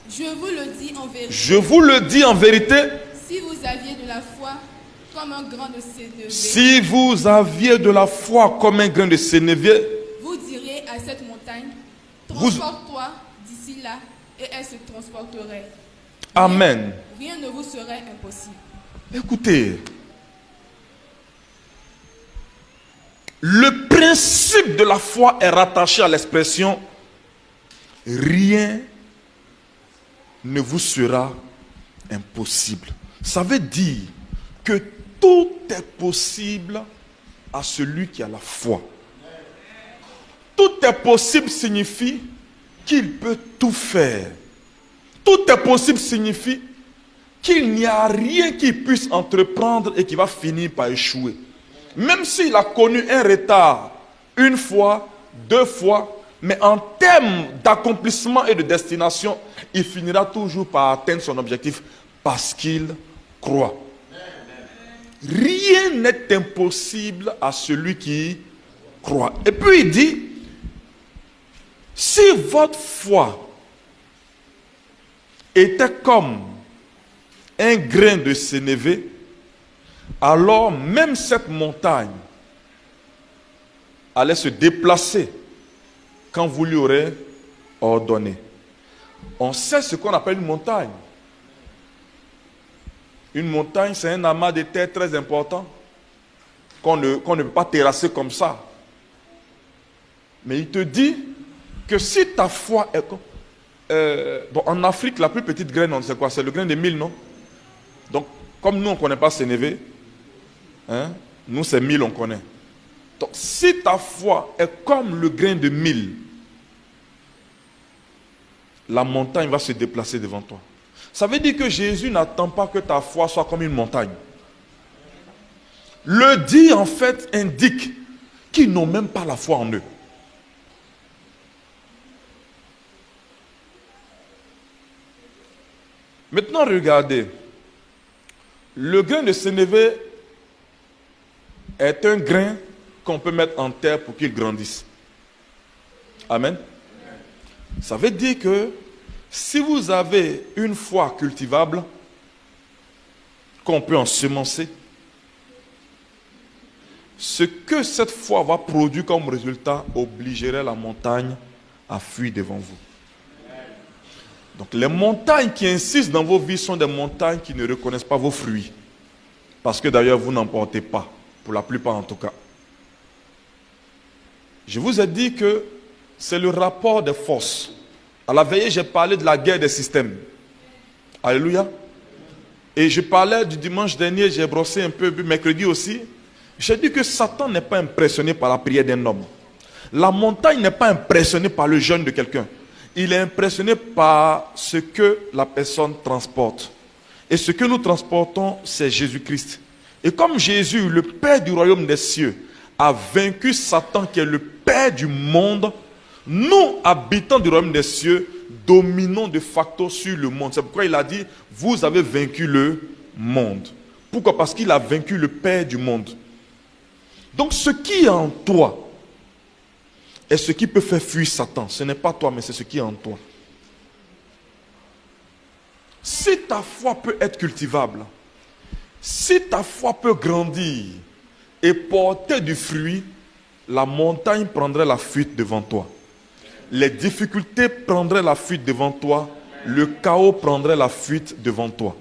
Je vous le dis en vérité. Je vous le dis en vérité. Si vous aviez de la foi comme un grain de sénévé, Si vous aviez de la foi comme un grain de sénévé, vous diriez à cette montagne, Vous- transporte-toi d'ici là, et elle se transporterait. Amen. Rien ne vous serait impossible. Écoutez, le principe de la foi est rattaché à l'expression « rien ne vous sera impossible ». Ça veut dire que tout est possible à celui qui a la foi. Tout est possible signifie qu'il peut tout faire. Tout est possible signifie qu'il n'y a rien qu'il puisse entreprendre et qui va finir par échouer. Même s'il a connu un retard une fois, deux fois, mais en termes d'accomplissement et de destination, il finira toujours par atteindre son objectif parce qu'il croit. Rien n'est impossible à celui qui croit. Et puis il dit, si votre foi était comme un grain de sénévé, alors même cette montagne allait se déplacer quand vous lui aurez ordonné. On sait ce qu'on appelle une montagne. Une montagne, c'est un amas de terre très important qu'on ne peut pas terrasser comme ça. Mais il te dit que si ta foi est comme... bon, en Afrique, la plus petite graine, on sait quoi? C'est le grain de mil, non? Donc, comme nous, on ne connaît pas sénévé, hein? Nous, c'est mil, on connaît. Donc, si ta foi est comme le grain de mil, la montagne va se déplacer devant toi. Ça veut dire que Jésus n'attend pas que ta foi soit comme une montagne. Le dit, en fait, indique qu'ils n'ont même pas la foi en eux. Maintenant, regardez. Le grain de sénévé est un grain qu'on peut mettre en terre pour qu'il grandisse. Amen. Ça veut dire que si vous avez une foi cultivable, qu'on peut ensemencer, ce que cette foi va produire comme résultat obligerait la montagne à fuir devant vous. Donc les montagnes qui insistent dans vos vies sont des montagnes qui ne reconnaissent pas vos fruits. Parce que d'ailleurs vous n'en portez pas, pour la plupart en tout cas. Je vous ai dit que c'est le rapport des forces. À la veillée, j'ai parlé de la guerre des systèmes. Alléluia. Et je parlais du dimanche dernier, j'ai brossé un peu, mercredi aussi. J'ai dit que Satan n'est pas impressionné par la prière d'un homme. La montagne n'est pas impressionnée par le jeûne de quelqu'un. Il est impressionné par ce que la personne transporte. Et ce que nous transportons, c'est Jésus-Christ. Et comme Jésus, le Père du royaume des cieux, a vaincu Satan qui est le Père du monde, nous, habitants du royaume des cieux, dominons de facto sur le monde. C'est pourquoi il a dit, vous avez vaincu le monde. Pourquoi? Parce qu'il a vaincu le Père du monde. Donc ce qui est en toi est ce qui peut faire fuir Satan. Ce n'est pas toi, mais c'est ce qui est en toi. Si ta foi peut être cultivable, si ta foi peut grandir et porter du fruit, la montagne prendrait la fuite devant toi. Les difficultés prendraient la fuite devant toi. Le chaos prendrait la fuite devant toi.